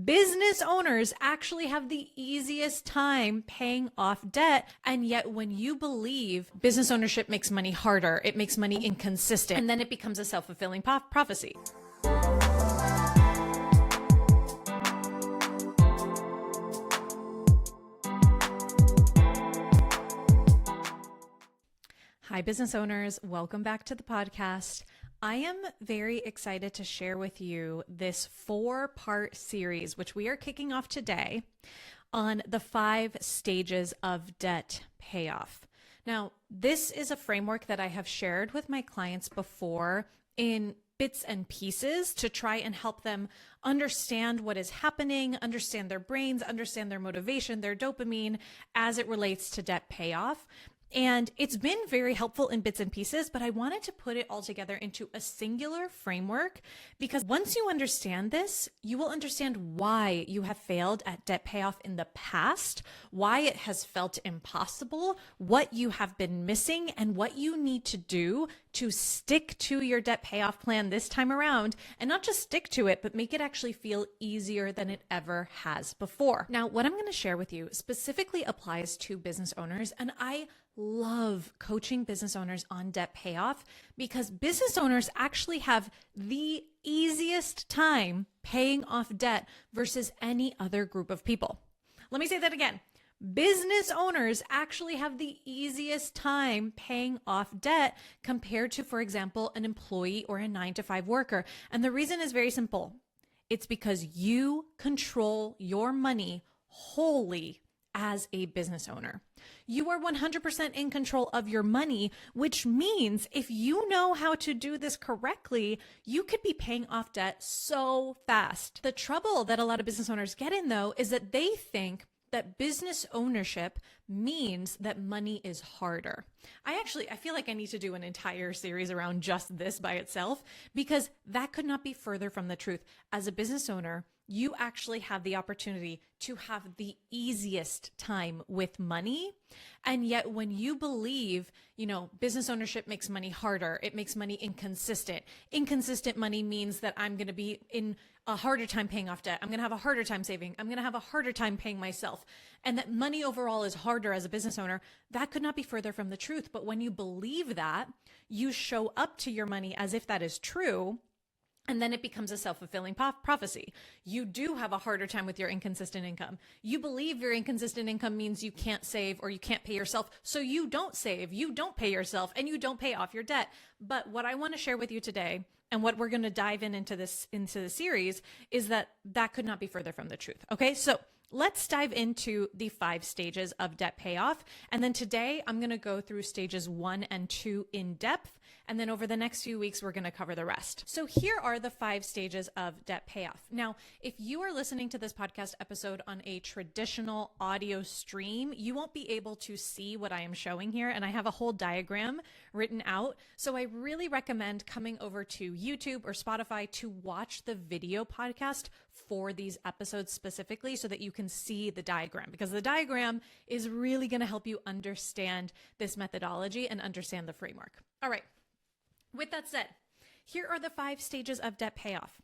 Business owners actually have the easiest time paying off debt. And yet when you believe business ownership makes money harder, it makes money inconsistent, and then it becomes a self-fulfilling prophecy. Hi, business owners. Welcome back to the podcast. I am very excited to share with you this 4-part series, which we are kicking off today on the 5 stages of debt payoff. Now, this is a framework that I have shared with my clients before in bits and pieces to try and help them understand what is happening, understand their brains, understand their motivation, their dopamine as it relates to debt payoff. And it's been very helpful in bits and pieces, but I wanted to put it all together into a singular framework because once you understand this, you will understand why you have failed at debt payoff in the past, why it has felt impossible, what you have been missing, and what you need to do to stick to your debt payoff plan this time around, and not just stick to it, but make it actually feel easier than it ever has before. Now, what I'm going to share with you specifically applies to business owners, and I love coaching business owners on debt payoff because business owners actually have the easiest time paying off debt versus any other group of people. Let me say that again. Business owners actually have the easiest time paying off debt compared to, for example, an employee or a 9-to-5 worker. And the reason is very simple. It's because you control your money wholly as a business owner. You are 100% in control of your money, which means if you know how to do this correctly, you could be paying off debt so fast. The trouble that a lot of business owners get in, though, is that they think that business ownership means that money is harder. I feel like I need to do an entire series around just this by itself because that could not be further from the truth. As a business owner, you actually have the opportunity to have the easiest time with money. And yet when you believe, business ownership makes money harder, it makes money inconsistent. Inconsistent money means that I'm going to be in a harder time paying off debt. I'm going to have a harder time saving. I'm going to have a harder time paying myself. And that money overall is harder as a business owner. That could not be further from the truth. But when you believe that, you show up to your money as if that is true. And then it becomes a self-fulfilling prophecy. You do have a harder time with your inconsistent income. You believe your inconsistent income means you can't save or you can't pay yourself. So you don't save, you don't pay yourself, and you don't pay off your debt. But what I want to share with you today, and what we're going to dive into the series, is that could not be further from the truth. Okay, so let's dive into the 5 stages of debt payoff. And then today I'm going to go through stages 1 and 2 in depth. And then over the next few weeks, we're going to cover the rest. So here are the 5 stages of debt payoff. Now, if you are listening to this podcast episode on a traditional audio stream, you won't be able to see what I am showing here. And I have a whole diagram written out. So I really recommend coming over to YouTube or Spotify to watch the video podcast for these episodes specifically so that you can see the diagram, because the diagram is really going to help you understand this methodology and understand the framework. All right. With that said, here are the 5 stages of debt payoff.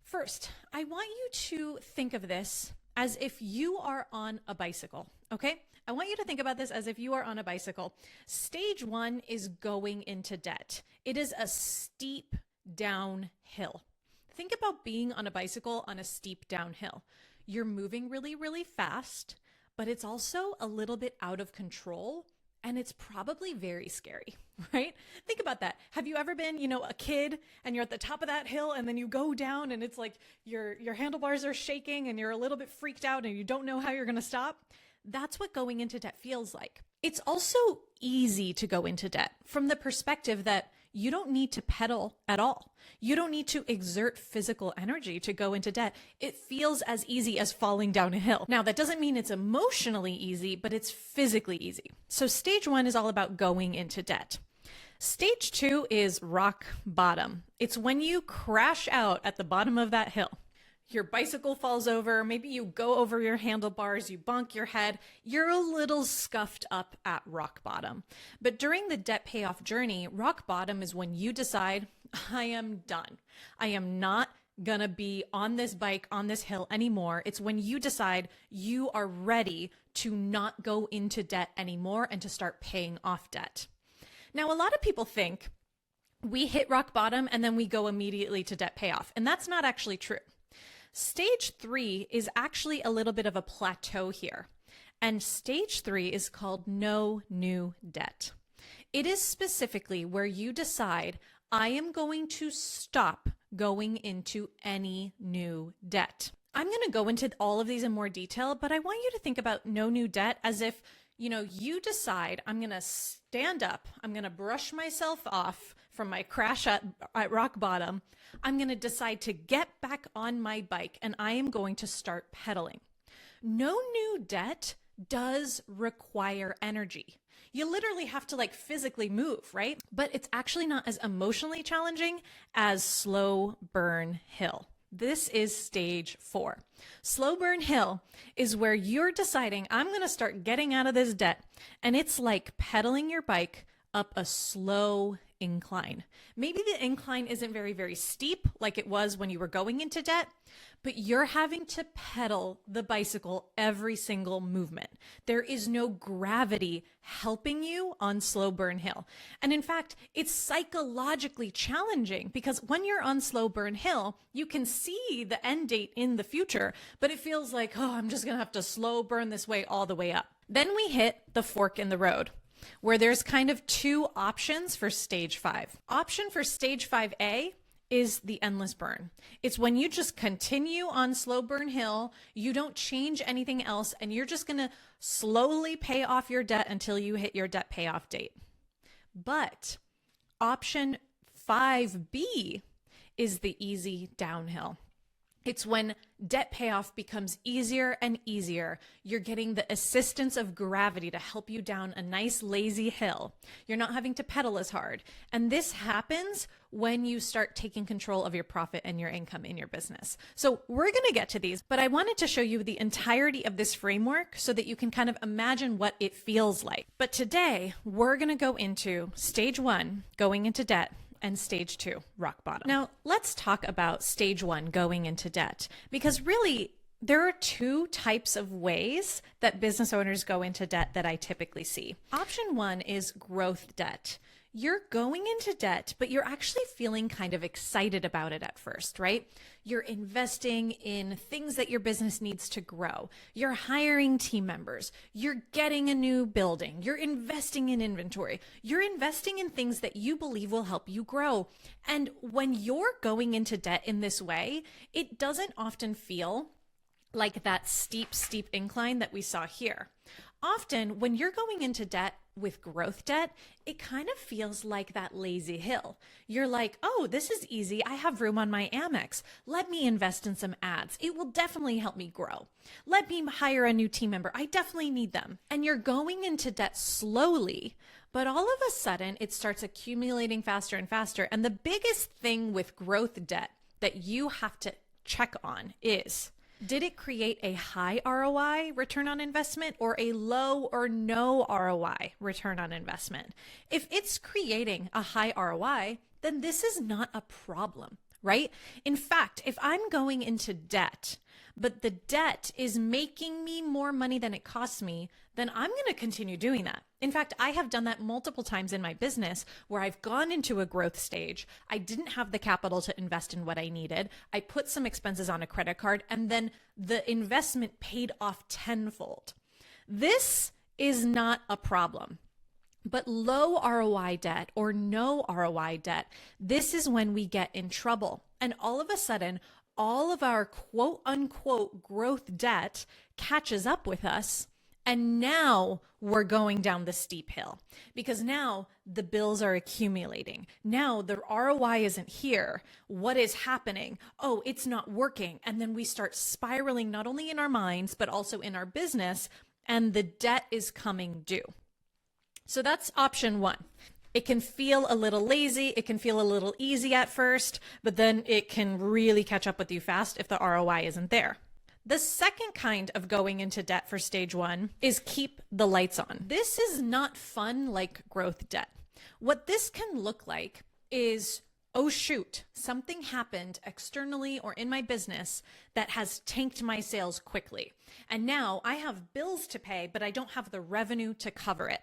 First, I want you to think of this as if you are on a bicycle, okay? I want you to think about this as if you are on a bicycle. Stage 1 is going into debt. It is a steep downhill. Think about being on a bicycle on a steep downhill. You're moving really, really fast, but it's also a little bit out of control. And it's probably very scary, right? Think about that. Have you ever been, a kid and you're at the top of that hill and then you go down and it's like your handlebars are shaking and you're a little bit freaked out and you don't know how you're going to stop? That's what going into debt feels like. It's also easy to go into debt from the perspective that you don't need to pedal at all. You don't need to exert physical energy to go into debt. It feels as easy as falling down a hill. Now, that doesn't mean it's emotionally easy, but it's physically easy. So stage 1 is all about going into debt. Stage 2 is rock bottom. It's when you crash out at the bottom of that hill. Your bicycle falls over, maybe you go over your handlebars, you bonk your head, you're a little scuffed up at rock bottom. But during the debt payoff journey, rock bottom is when you decide, I am done. I am not gonna be on this bike, on this hill anymore. It's when you decide you are ready to not go into debt anymore and to start paying off debt. Now, a lot of people think we hit rock bottom and then we go immediately to debt payoff, and that's not actually true. Stage 3 is actually a little bit of a plateau here, and stage 3 is called no new debt. It is specifically where you decide, I am going to stop going into any new debt. I'm going to go into all of these in more detail, but I want you to think about no new debt as if, you decide, I'm going to stand up, I'm going to brush myself off from my crash at rock bottom. I'm going to decide to get back on my bike and I am going to start pedaling. No new debt does require energy. You literally have to physically move, right? But it's actually not as emotionally challenging as slow burn hill. This is stage 4. Slow burn hill is where you're deciding, I'm going to start getting out of this debt. And it's like pedaling your bike up a slow incline. Maybe the incline isn't very, very steep like it was when you were going into debt, but you're having to pedal the bicycle every single movement. There is no gravity helping you on slow burn hill. And in fact, it's psychologically challenging because when you're on slow burn hill, you can see the end date in the future, but it feels like, I'm just going to have to slow burn this way all the way up. Then we hit the fork in the road, where there's kind of 2 options for stage 5. Option for stage 5A is the endless burn. It's when you just continue on slow burn hill, you don't change anything else, and you're just going to slowly pay off your debt until you hit your debt payoff date. But option 5B is the easy downhill. It's when debt payoff becomes easier and easier. You're getting the assistance of gravity to help you down a nice lazy hill. You're not having to pedal as hard. And this happens when you start taking control of your profit and your income in your business. So we're going to get to these, but I wanted to show you the entirety of this framework so that you can kind of imagine what it feels like. But today we're going to go into stage 1, going into debt, and stage 2, rock bottom. Now, let's talk about stage 1, going into debt, because really there are 2 types of ways that business owners go into debt that I typically see. Option 1 is growth debt. You're going into debt, but you're actually feeling kind of excited about it at first, right? You're investing in things that your business needs to grow. You're hiring team members. You're getting a new building. You're investing in inventory. You're investing in things that you believe will help you grow. And when you're going into debt in this way, it doesn't often feel like that steep incline that we saw here. Often when you're going into debt with growth debt, it kind of feels like that lazy hill. You're like, this is easy. I have room on my Amex. Let me invest in some ads. It will definitely help me grow. Let me hire a new team member. I definitely need them. And you're going into debt slowly, but all of a sudden it starts accumulating faster and faster. And the biggest thing with growth debt that you have to check on is, did it create a high ROI return on investment or a low or no ROI return on investment? If it's creating a high ROI, then this is not a problem, right? In fact, if I'm going into debt, but the debt is making me more money than it costs me, then I'm going to continue doing that. In fact, I have done that multiple times in my business where I've gone into a growth stage. I didn't have the capital to invest in what I needed. I put some expenses on a credit card, and then the investment paid off tenfold. This is not a problem. But low ROI debt or no ROI debt, this is when we get in trouble. And all of a sudden, all of our quote unquote growth debt catches up with us. And now we're going down the steep hill because now the bills are accumulating. Now the ROI isn't here. What is happening? It's not working. And then we start spiraling not only in our minds, but also in our business, and the debt is coming due. So that's option 1. It can feel a little lazy. It can feel a little easy at first, but then it can really catch up with you fast if the ROI isn't there. The second kind of going into debt for stage 1 is keep the lights on. This is not fun like growth debt. What this can look like is oh shoot, something happened externally or in my business that has tanked my sales quickly. And now I have bills to pay, but I don't have the revenue to cover it.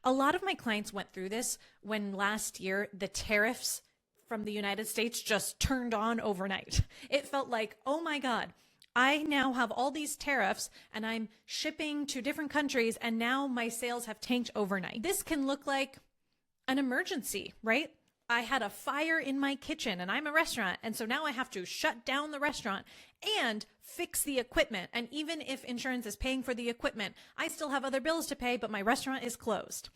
A lot of my clients went through this when last year the tariffs from the United States just turned on overnight. It felt like, oh my God, I now have all these tariffs and I'm shipping to different countries and now my sales have tanked overnight. This can look like an emergency, right? I had a fire in my kitchen and I'm a restaurant. And so now I have to shut down the restaurant and fix the equipment. And even if insurance is paying for the equipment, I still have other bills to pay, but my restaurant is closed.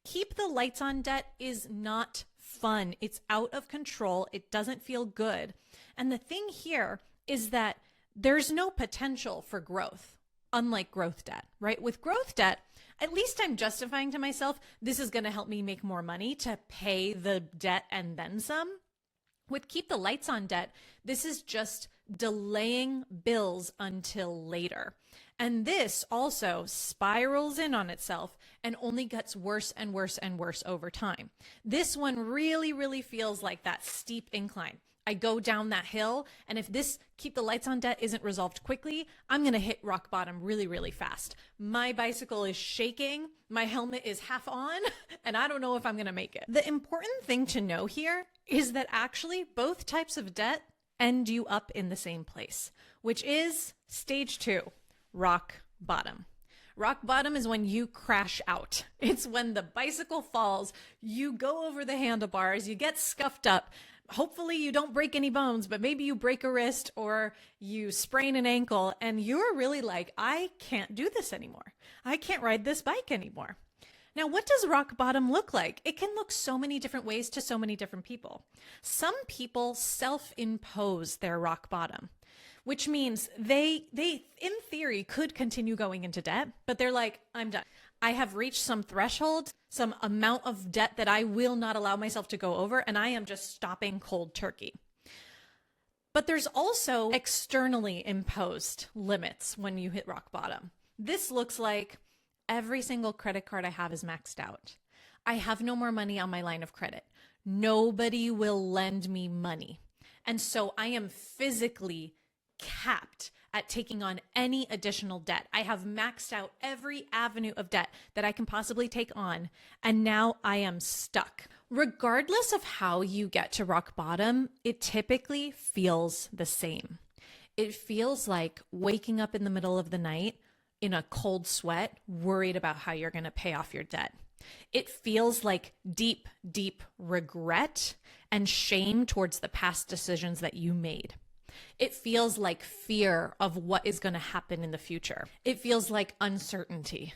Keep the lights on debt is not fun. It's out of control. It doesn't feel good. And the thing here is that there's no potential for growth, unlike growth debt, right? With growth debt, at least I'm justifying to myself, this is going to help me make more money to pay the debt and then some. With keep the lights on debt, this is just delaying bills until later. And this also spirals in on itself and only gets worse and worse and worse over time. This one really, really feels like that steep incline. I go down that hill, and if this keep the lights on debt isn't resolved quickly, I'm going to hit rock bottom really, really fast. My bicycle is shaking, my helmet is half on, and I don't know if I'm going to make it. The important thing to know here is that actually both types of debt end you up in the same place, which is stage 2, rock bottom. Rock bottom is when you crash out. It's when the bicycle falls, you go over the handlebars, you get scuffed up. Hopefully you don't break any bones, but maybe you break a wrist or you sprain an ankle and you're really like, I can't do this anymore. I can't ride this bike anymore. Now, what does rock bottom look like? It can look so many different ways to so many different people. Some people self-impose their rock bottom, which means they in theory could continue going into debt, but they're like, I'm done. I have reached some threshold, some amount of debt that I will not allow myself to go over, and I am just stopping cold turkey. But there's also externally imposed limits when you hit rock bottom. This looks like every single credit card I have is maxed out. I have no more money on my line of credit. Nobody will lend me money. And so I am physically capped at taking on any additional debt. I have maxed out every avenue of debt that I can possibly take on, and now I am stuck. Regardless of how you get to rock bottom, it typically feels the same. It feels like waking up in the middle of the night in a cold sweat, worried about how you're going to pay off your debt. It feels like deep, deep regret and shame towards the past decisions that you made. It feels like fear of what is going to happen in the future. It feels like uncertainty.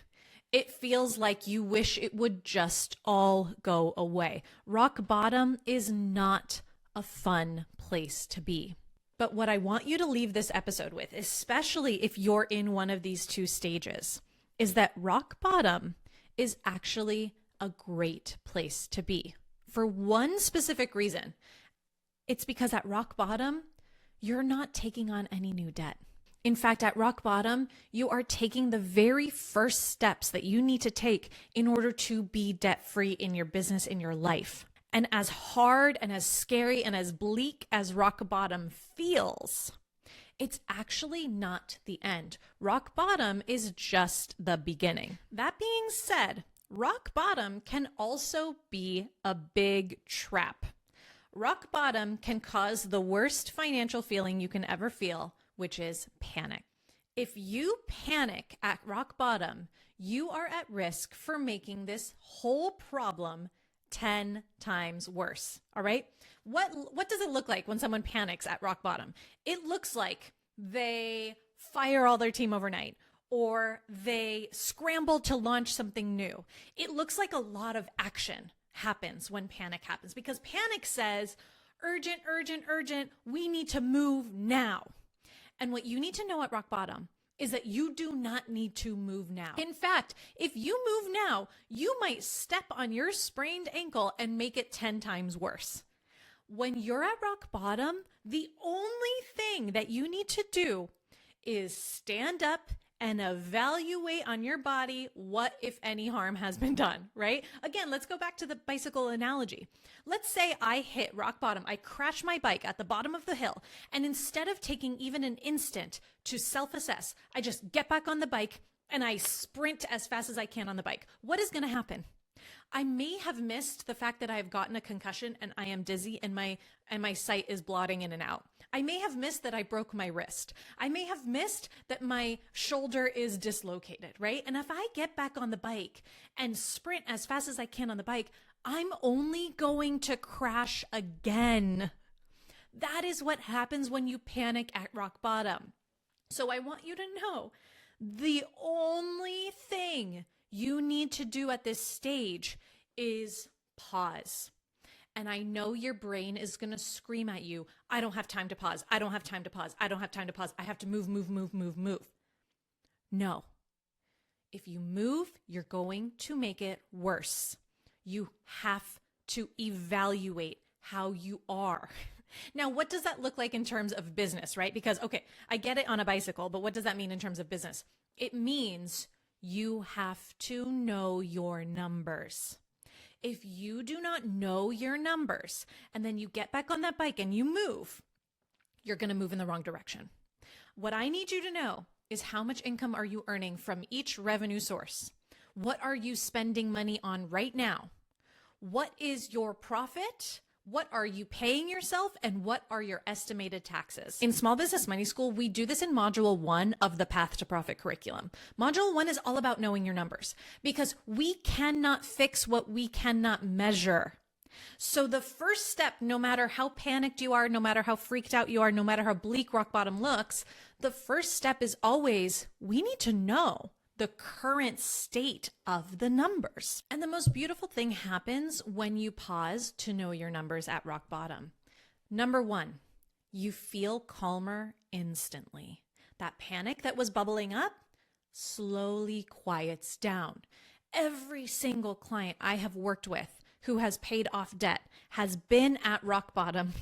It feels like you wish it would just all go away. Rock bottom is not a fun place to be. But what I want you to leave this episode with, especially if you're in one of these two stages, is that rock bottom is actually a great place to be. For one specific reason. It's because at rock bottom, you're not taking on any new debt. In fact, at rock bottom, you are taking the very first steps that you need to take in order to be debt-free in your business, in your life. And as hard and as scary and as bleak as rock bottom feels, it's actually not the end. Rock bottom is just the beginning. That being said, rock bottom can also be a big trap. Rock bottom can cause the worst financial feeling you can ever feel, which is panic. If you panic at rock bottom, you are at risk for making this whole problem 10 times worse. All right? What does it look like when someone panics at rock bottom? It looks like they fire all their team overnight, or they scramble to launch something new. It looks like a lot of action happens when panic happens, because panic says, urgent, urgent, urgent, we need to move now. And what you need to know at rock bottom is that you do not need to move now. In fact, if you move now, you might step on your sprained ankle and make it 10 times worse. When you're at rock bottom, the only thing that you need to do is stand up and evaluate on your body what, if any, harm has been done, right? Again, let's go back to the bicycle analogy. Let's say I hit rock bottom. I crash my bike at the bottom of the hill. And instead of taking even an instant to self-assess, I just get back on the bike and I sprint as fast as I can on the bike. What is going to happen? I may have missed the fact that I've gotten a concussion and I am dizzy and my sight is blotting in and out. I may have missed that I broke my wrist. I may have missed that my shoulder is dislocated, right? And if I get back on the bike and sprint as fast as I can on the bike, I'm only going to crash again. That is what happens when you panic at rock bottom. So I want you to know the only thing you need to do at this stage is pause. And I know your brain is going to scream at you, I don't have time to pause. I don't have time to pause. I don't have time to pause. I have to move. No. If you move, you're going to make it worse. You have to evaluate how you are. Now, what does that look like in terms of business, right? Because, okay, I get it on a bicycle, but what does that mean in terms of business? It means you have to know your numbers. If you do not know your numbers and then you get back on that bike and you move, you're going to move in the wrong direction. What I need you to know is how much income are you earning from each revenue source? What are you spending money on right now? What is your profit? What are you paying yourself? And what are your estimated taxes? In Small Business Money School, we do this in Module 1 of the Path to Profit curriculum. Module 1 is all about knowing your numbers because we cannot fix what we cannot measure. So the first step, no matter how panicked you are, no matter how freaked out you are, no matter how bleak rock bottom looks, the first step is always, we need to know the current state of the numbers. And the most beautiful thing happens when you pause to know your numbers at rock bottom. Number 1, you feel calmer instantly. That panic that was bubbling up slowly quiets down. Every single client I have worked with who has paid off debt has been at rock bottom.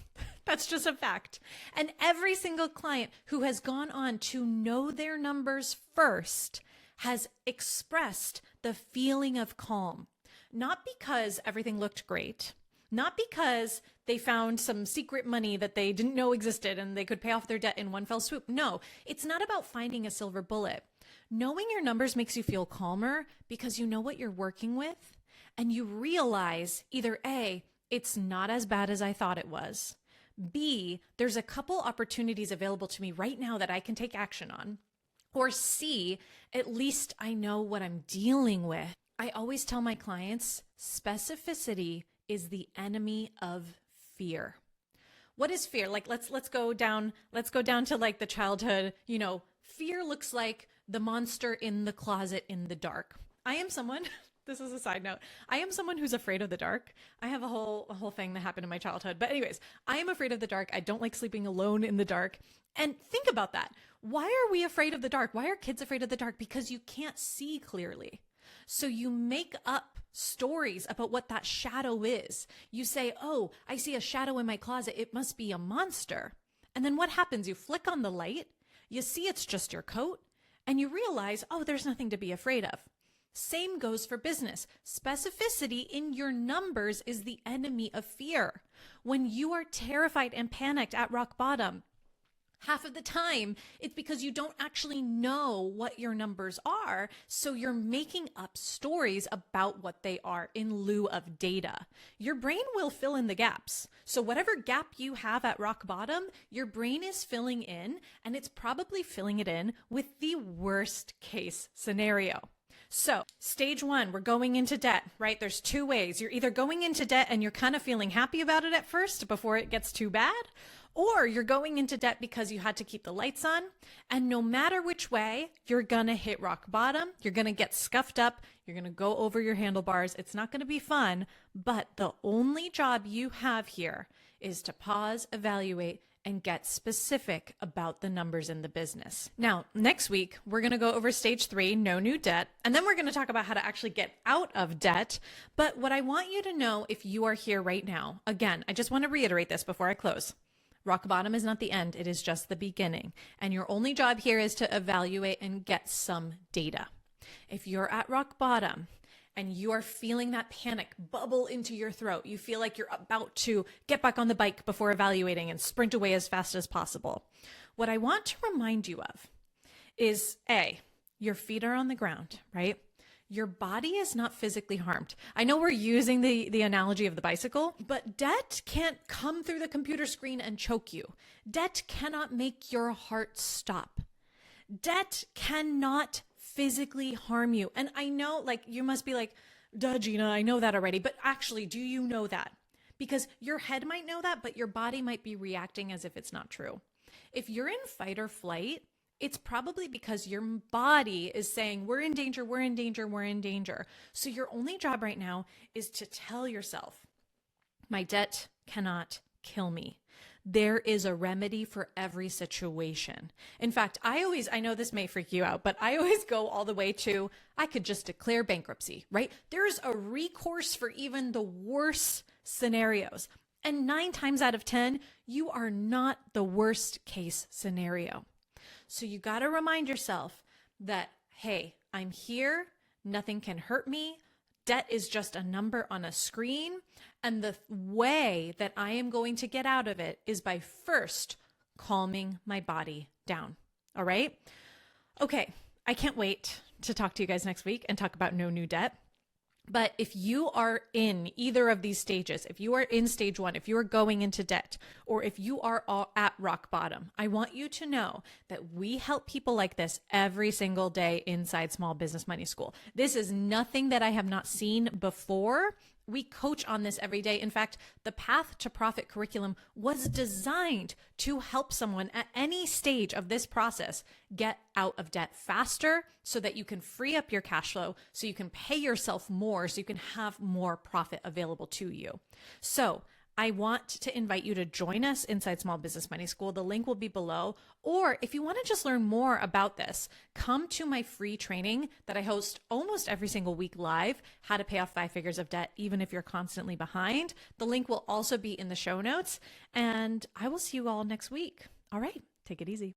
That's just a fact. And every single client who has gone on to know their numbers first has expressed the feeling of calm, not because everything looked great, not because they found some secret money that they didn't know existed and they could pay off their debt in one fell swoop. No, it's not about finding a silver bullet. Knowing your numbers makes you feel calmer because you know what you're working with and you realize either A, it's not as bad as I thought it was. B, there's a couple opportunities available to me right now that I can take action on. Or C, at least I know what I'm dealing with. I always tell my clients, specificity is the enemy of fear. What is fear? Like let's go down to like the childhood, fear looks like the monster in the closet in the dark. I am someone, this is a side note, I am someone who's afraid of the dark. I have a whole thing that happened in my childhood. But anyways, I am afraid of the dark. I don't like sleeping alone in the dark. And think about that. Why are we afraid of the dark? Why are kids afraid of the dark? Because you can't see clearly. So you make up stories about what that shadow is. You say, oh, I see a shadow in my closet. It must be a monster. And then what happens? You flick on the light, you see it's just your coat, and you realize, oh, there's nothing to be afraid of. Same goes for business. Specificity in your numbers is the enemy of fear. When you are terrified and panicked at rock bottom, half of the time, it's because you don't actually know what your numbers are, so you're making up stories about what they are in lieu of data. Your brain will fill in the gaps. So whatever gap you have at rock bottom, your brain is filling in, and it's probably filling it in with the worst case scenario. So stage 1, we're going into debt, right? There's 2 ways. You're either going into debt and you're kind of feeling happy about it at first before it gets too bad, or you're going into debt because you had to keep the lights on. And no matter which way, you're going to hit rock bottom. You're going to get scuffed up. You're going to go over your handlebars. It's not going to be fun, but the only job you have here is to pause, evaluate, and get specific about the numbers in the business. Now, next week, we're going to go over stage 3, no new debt, and then we're going to talk about how to actually get out of debt. But what I want you to know, if you are here right now, again, I just want to reiterate this before I close. Rock bottom is not the end, it is just the beginning. And your only job here is to evaluate and get some data. If you're at rock bottom and you are feeling that panic bubble into your throat, you feel like you're about to get back on the bike before evaluating and sprint away as fast as possible, what I want to remind you of is A, your feet are on the ground, right? Your body is not physically harmed. I know we're using the analogy of the bicycle, but debt can't come through the computer screen and choke you. Debt cannot make your heart stop. Debt cannot physically harm you. And I know, like, you must be like, duh, Gina, I know that already. But actually, do you know that? Because your head might know that, but your body might be reacting as if it's not true. If you're in fight or flight, it's probably because your body is saying, we're in danger, we're in danger, we're in danger. So your only job right now is to tell yourself, my debt cannot kill me. There is a remedy for every situation. In fact, I know this may freak you out, but I always go all the way to, I could just declare bankruptcy, right? There's a recourse for even the worst scenarios. And 9 times out of 10, you are not the worst case scenario. So you got to remind yourself that, hey, I'm here. Nothing can hurt me. Debt is just a number on a screen. And the way that I am going to get out of it is by first calming my body down. All right? Okay, I can't wait to talk to you guys next week and talk about no new debt. But if you are in either of these stages, if you are in stage 1, if you are going into debt, or if you are all at rock bottom, I want you to know that we help people like this every single day inside Small Business Money School. This is nothing that I have not seen before. We coach on this every day. In fact, the Path to Profit curriculum was designed to help someone at any stage of this process get out of debt faster so that you can free up your cash flow, so you can pay yourself more, so you can have more profit available to you. So I want to invite you to join us inside Small Business Money School. The link will be below. Or if you want to just learn more about this, come to my free training that I host almost every single week live, How to Pay Off 5 Figures of Debt, even if you're constantly behind. The link will also be in the show notes. And I will see you all next week. All right, take it easy.